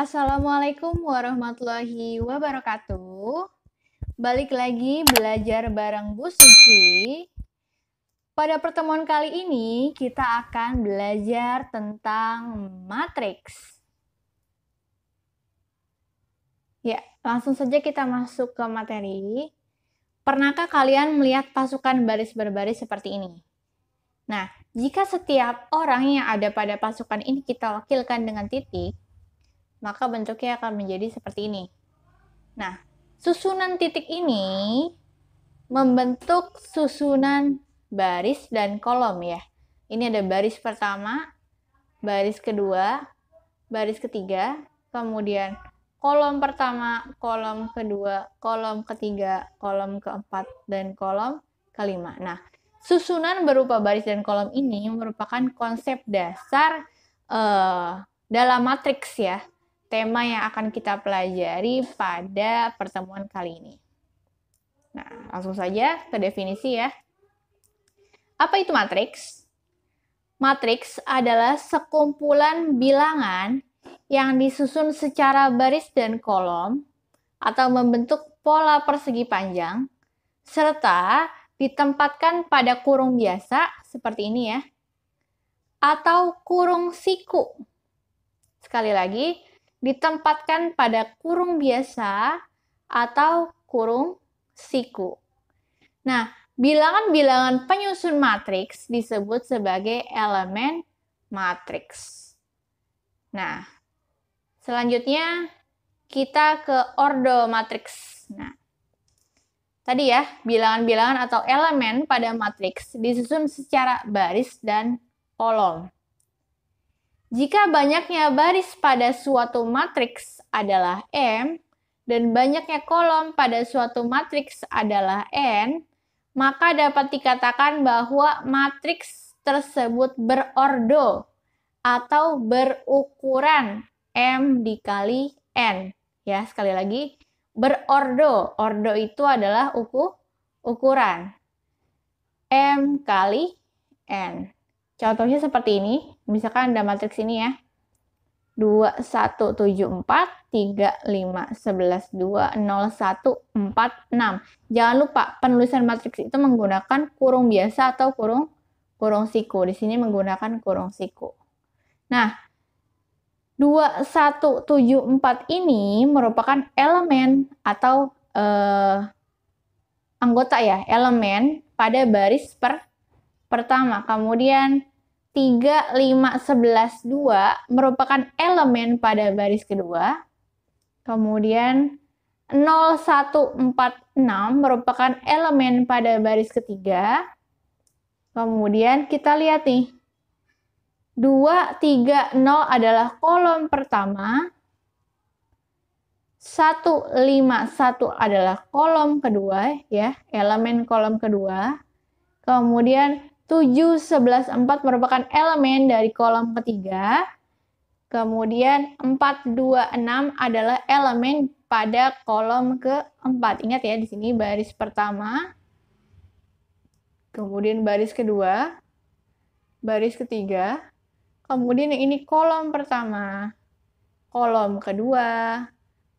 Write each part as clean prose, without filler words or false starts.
Assalamualaikum warahmatullahi wabarakatuh. Balik lagi belajar bareng Bu Suci. Pada pertemuan kali ini kita akan belajar tentang matriks. Ya, langsung saja kita masuk ke materi. Pernahkah kalian melihat pasukan baris berbaris seperti ini? Nah, jika setiap orang yang ada pada pasukan ini kita wakilkan dengan titik, maka bentuknya akan menjadi seperti ini. Nah, susunan titik ini membentuk susunan baris dan kolom ya. Ini ada baris pertama, baris kedua, baris ketiga, kemudian kolom pertama, kolom kedua, kolom ketiga, kolom keempat, dan kolom kelima. Nah, susunan berupa baris dan kolom ini merupakan konsep dasar dalam matriks ya. Tema yang akan kita pelajari pada pertemuan kali ini. Nah, langsung saja ke definisi ya. Apa itu matriks? Matriks adalah sekumpulan bilangan yang disusun secara baris dan kolom atau membentuk pola persegi panjang serta ditempatkan pada kurung biasa seperti ini ya, atau kurung siku. Sekali lagi, ditempatkan pada kurung biasa atau kurung siku. Nah, bilangan-bilangan penyusun matriks disebut sebagai elemen matriks. Nah, selanjutnya kita ke ordo matriks. Nah, tadi ya, bilangan-bilangan atau elemen pada matriks disusun secara baris dan kolom. Jika banyaknya baris pada suatu matriks adalah M dan banyaknya kolom pada suatu matriks adalah N, maka dapat dikatakan bahwa matriks tersebut berordo atau berukuran M dikali N. Ya, sekali lagi, berordo. Ordo itu adalah ukuran. M kali N. Contohnya seperti ini, misalkan ada matriks ini ya, 2, 1, 7, 4, 3, 5, 11, 2, 0, 1, 4, 6. Jangan lupa, penulisan matriks itu menggunakan kurung biasa atau kurung siku. Di sini menggunakan kurung siku. Nah, 2, 1, 7, 4 ini merupakan elemen atau anggota ya, elemen pada baris pertama. Kemudian 3, 5, 11, 2 merupakan elemen pada baris kedua. Kemudian 0, 1, 4, 6 merupakan elemen pada baris ketiga. Kemudian kita lihat nih, 2, 3, 0 adalah kolom pertama. 1, 5, 1 adalah kolom kedua ya, elemen kolom kedua. Kemudian 7, 11, 4 merupakan elemen dari kolom ketiga. Kemudian 4, 2, 6 adalah elemen pada kolom keempat. Ingat ya, di sini baris pertama, kemudian baris kedua, baris ketiga, kemudian yang ini kolom pertama, kolom kedua,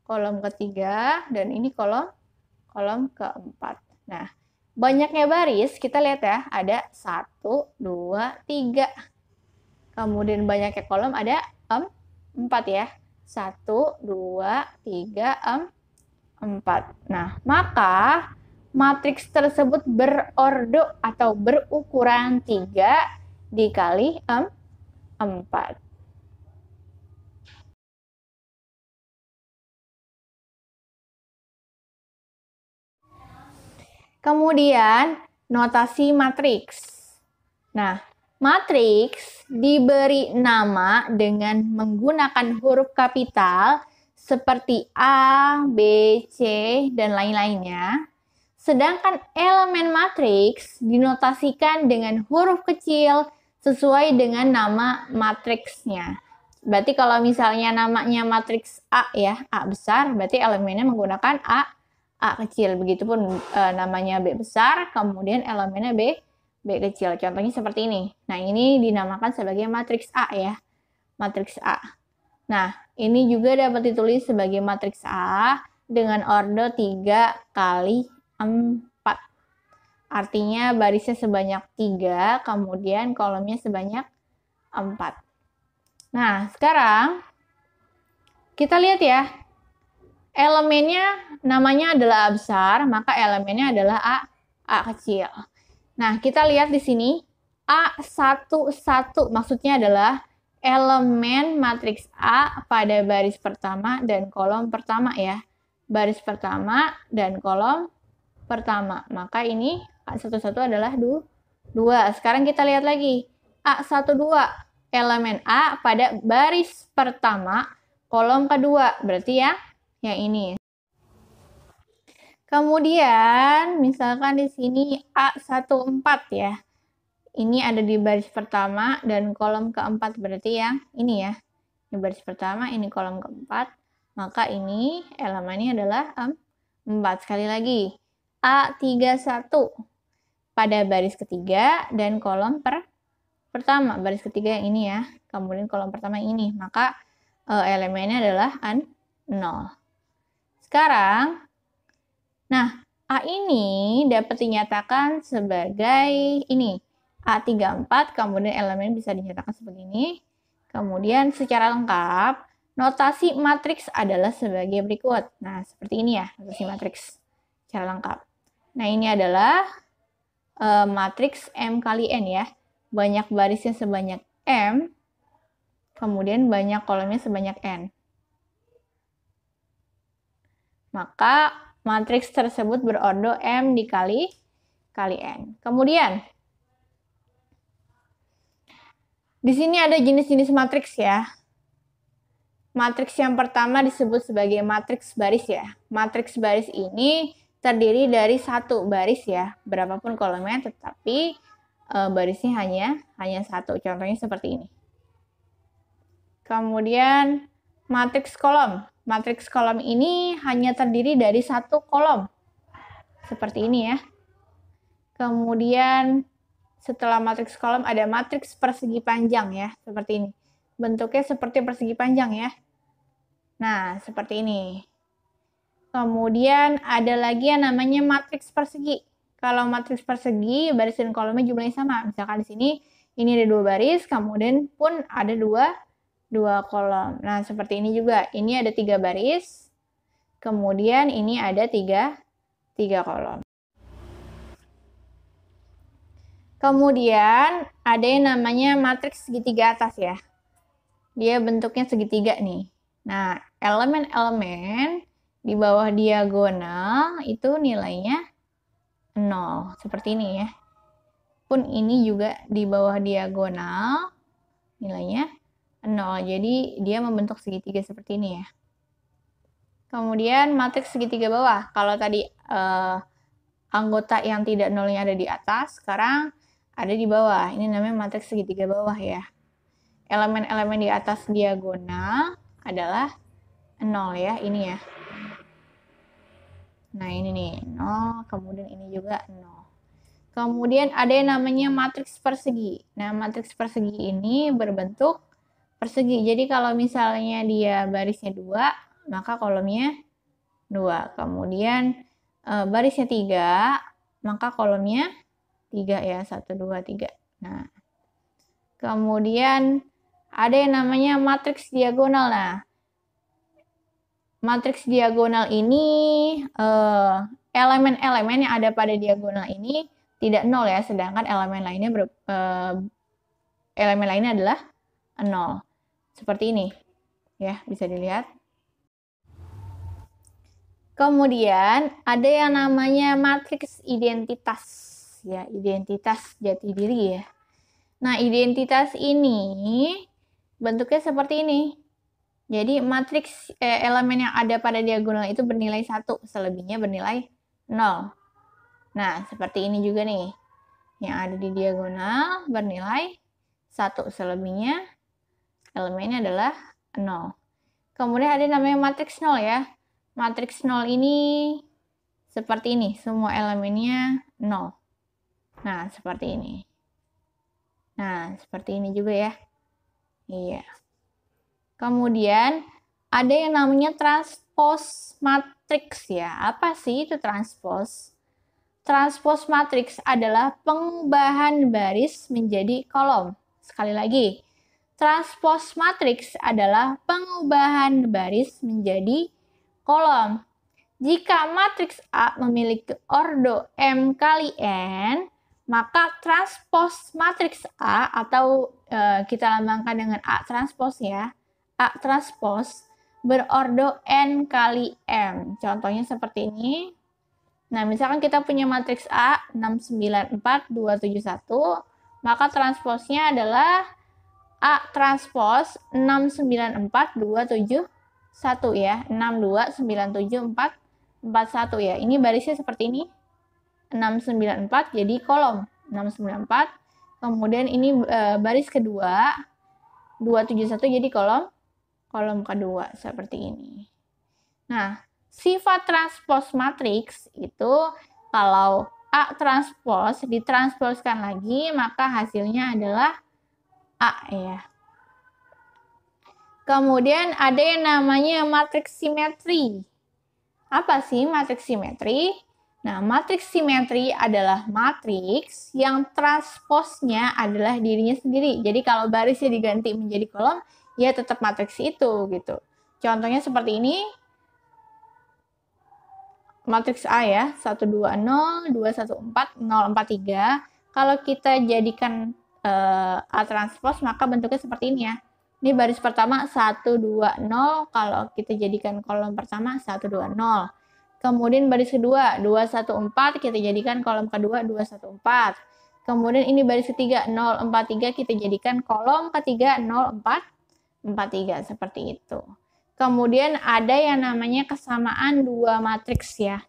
kolom ketiga, dan ini kolom keempat. Nah, banyaknya baris, kita lihat ya, ada 1, 2, 3. Kemudian banyaknya kolom ada 4 ya. 1, 2, 3, 4. Nah, maka matriks tersebut berordo atau berukuran 3 dikali 4. Kemudian, notasi matriks. Nah, matriks diberi nama dengan menggunakan huruf kapital seperti A, B, C, dan lain-lainnya. Sedangkan elemen matriks dinotasikan dengan huruf kecil sesuai dengan nama matriksnya. Berarti kalau misalnya namanya matriks A ya, A besar, berarti elemennya menggunakan A kecil. Begitupun namanya B besar, kemudian elemennya B kecil. Contohnya seperti ini. Nah, ini dinamakan sebagai matriks A ya. Matriks A. Nah, ini juga dapat ditulis sebagai matriks A dengan ordo 3 kali 4. Artinya barisnya sebanyak 3, kemudian kolomnya sebanyak 4. Nah, sekarang kita lihat ya. Elemennya namanya adalah A besar, maka elemennya adalah A kecil. Nah, kita lihat di sini A11 maksudnya adalah elemen matriks A pada baris pertama dan kolom pertama ya. Baris pertama dan kolom pertama. Maka ini A11 adalah 2. Sekarang kita lihat lagi. A12 elemen A pada baris pertama kolom kedua. Berarti ya yang ini. Kemudian misalkan di sini A14 ya. Ini ada di baris pertama dan kolom keempat, berarti yang ini ya. Ini baris pertama, ini kolom keempat. Maka ini elemennya adalah 4. Sekali lagi. A31 pada baris ketiga dan kolom pertama. Baris ketiga yang ini ya. Kemudian kolom pertama ini. Maka elemennya adalah 0. Sekarang, nah, A ini dapat dinyatakan sebagai ini. A34, kemudian elemen bisa dinyatakan seperti ini. Kemudian secara lengkap, notasi matriks adalah sebagai berikut. Nah, seperti ini ya, notasi matriks secara lengkap. Nah, ini adalah matriks M kali N ya. Banyak barisnya sebanyak M, kemudian banyak kolomnya sebanyak N. Maka matriks tersebut berordo M dikali N. Kemudian, di sini ada jenis-jenis matriks ya. Matriks yang pertama disebut sebagai matriks baris ya. Matriks baris ini terdiri dari satu baris ya, berapapun kolomnya, tetapi barisnya hanya satu. Contohnya seperti ini. Kemudian matriks kolom. Matriks kolom ini hanya terdiri dari satu kolom. Seperti ini ya. Kemudian setelah matriks kolom ada matriks persegi panjang ya, seperti ini. Bentuknya seperti persegi panjang ya. Nah, seperti ini. Kemudian ada lagi yang namanya matriks persegi. Kalau matriks persegi, baris dan kolomnya jumlahnya sama. Misalkan di sini, ini ada 2 baris, kemudian pun ada 2 kolom. Nah, seperti ini juga. Ini ada 3 baris, kemudian ini ada 3 kolom. Kemudian ada yang namanya matriks segitiga atas ya. Dia bentuknya segitiga nih. Nah, elemen-elemen di bawah diagonal itu nilainya 0. Seperti ini ya. Pun ini juga di bawah diagonal nilainya 0. Jadi dia membentuk segitiga seperti ini ya. Kemudian matriks segitiga bawah. Kalau tadi anggota yang tidak nolnya ada di atas, sekarang ada di bawah. Ini namanya matriks segitiga bawah ya. Elemen-elemen di atas diagonal adalah 0 ya, ini ya. Nah, ini nih, 0, kemudian ini juga 0. Kemudian ada yang namanya matriks persegi. Nah, matriks persegi ini berbentuk persegi. Jadi kalau misalnya dia barisnya 2, maka kolomnya 2. Kemudian barisnya 3, maka kolomnya 3 ya, 1, 2, 3. Nah, kemudian ada yang namanya matriks diagonal. Nah, matriks diagonal ini, elemen-elemen yang ada pada diagonal ini tidak 0 ya, sedangkan elemen lainnya adalah 0. Seperti ini, ya, bisa dilihat. Kemudian ada yang namanya matriks identitas, ya, identitas jati diri ya. Nah, identitas ini bentuknya seperti ini. Jadi matriks elemen yang ada pada diagonal itu bernilai 1, selebihnya bernilai 0. Nah, seperti ini juga nih. Yang ada di diagonal bernilai 1, selebihnya elemennya adalah 0. Kemudian ada namanya matriks 0 ya. Matriks 0 ini seperti ini, semua elemennya 0. Nah, seperti ini. Nah, seperti ini juga ya. Iya. Kemudian ada yang namanya transpose matriks ya. Apa sih itu transpose? Transpose matriks adalah pengubahan baris menjadi kolom. Sekali lagi, transpose matriks adalah pengubahan baris menjadi kolom. Jika matriks A memiliki ordo M kali N, maka transpose matriks A atau kita lambangkan dengan A transpose ya. A transpose berordo N kali M. Contohnya seperti ini. Nah, misalkan kita punya matriks A 694271, maka transposnya adalah A transpose 694271 ya. 6297441 ya. Ini barisnya seperti ini. 694 jadi kolom 694. Kemudian ini baris kedua 271 jadi kolom kedua seperti ini. Nah, sifat transpose matriks itu kalau A transpose ditransposkan lagi maka hasilnya adalah A ya. Kemudian ada yang namanya matriks simetri. Apa sih matriks simetri? Nah, matriks simetri adalah matriks yang transposnya adalah dirinya sendiri. Jadi kalau barisnya diganti menjadi kolom, ya tetap matriks itu gitu. Contohnya seperti ini. Matriks A ya, 120, 214, 043. Kalau kita jadikan A transpose maka bentuknya seperti ini ya. Ini baris pertama 120, kalau kita jadikan kolom pertama 120. Kemudian baris kedua 214 kita jadikan kolom kedua 214. Kemudian ini baris ketiga 043 kita jadikan kolom ketiga 0443 seperti itu. Kemudian ada yang namanya kesamaan dua matriks ya.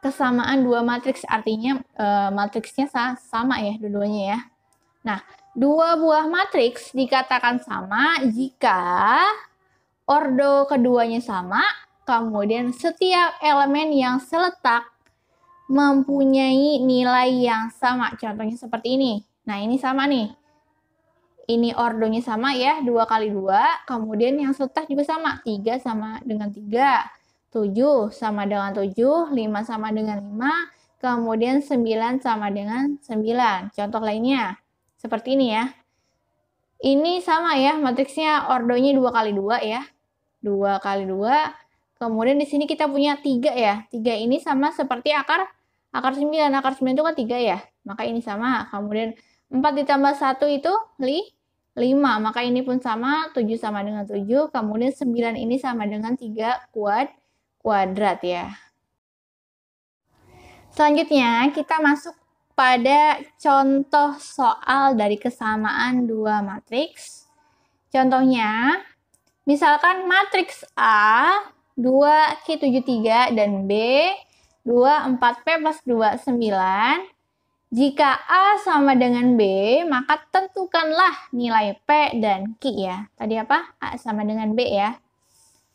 Kesamaan dua matriks artinya matriksnya sama ya dua-duanya ya. Nah, dua buah matriks dikatakan sama jika ordo keduanya sama, kemudian setiap elemen yang seletak mempunyai nilai yang sama. Contohnya seperti ini. Nah, ini sama nih. Ini ordonya sama ya, 2 kali 2. Kemudian yang seletak juga sama. 3 sama dengan 3. 7 sama dengan 7. 5 sama dengan 5. Kemudian 9 sama dengan 9. Contoh lainnya. Seperti ini ya. Ini sama ya, matriksnya ordonya 2 kali 2 ya. 2 kali 2. Kemudian di sini kita punya 3 ya. 3 ini sama seperti akar 9. Akar 9 itu kan 3 ya. Maka ini sama. Kemudian 4 ditambah 1 itu 5. Maka ini pun sama. 7 sama dengan 7. Kemudian 9 ini sama dengan 3 kuadrat ya. Selanjutnya kita masuk pada contoh soal dari kesamaan dua matriks. Contohnya, misalkan matriks A 2Q73 dan B 24P plus 29. Jika A sama dengan B, maka tentukanlah nilai P dan Q ya. Tadi apa? A sama dengan B ya.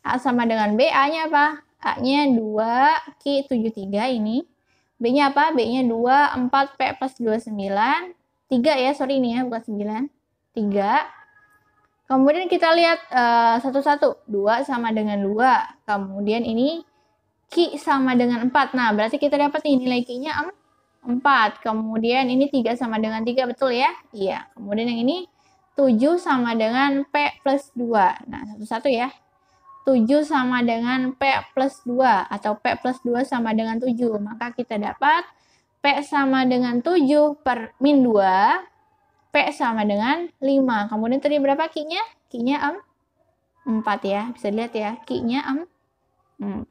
A sama dengan B, A-nya apa? A-nya 2Q73 ini. B-nya apa? B-nya 24P plus 29. 3 ya, sorry ini ya, bukan 9. 3. Kemudian kita lihat satu-satu. 2 sama dengan 2. Kemudian ini Q sama dengan 4. Nah, berarti kita dapat nih nilai Q-nya 4. Kemudian ini 3 sama dengan 3, betul ya? Iya. Kemudian yang ini 7 sama dengan P plus 2. Nah, satu-satu ya. 7 sama dengan P plus 2. Atau P plus 2 sama dengan 7. Maka kita dapat P sama dengan 7 per min 2. P sama dengan 5. Kemudian tadi berapa Q-nya? Q-nya 4 ya. Bisa dilihat ya. Q-nya 4.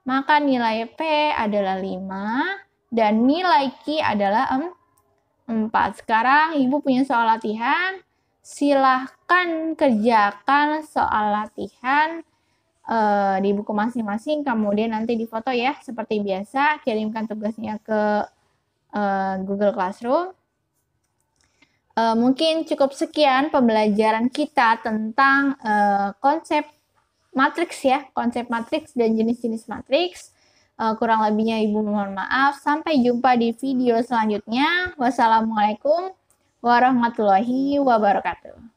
Maka nilai P adalah 5. Dan nilai Q adalah 4. Sekarang Ibu punya soal latihan. Silahkan kerjakan soal latihan di buku masing-masing. Kemudian nanti difoto ya. Seperti biasa. Kirimkan tugasnya ke Google Classroom. Mungkin cukup sekian pembelajaran kita tentang konsep matriks ya, konsep matriks dan jenis-jenis matriks. Kurang lebihnya Ibu mohon maaf. Sampai jumpa di video selanjutnya. Wassalamualaikum warahmatullahi wabarakatuh.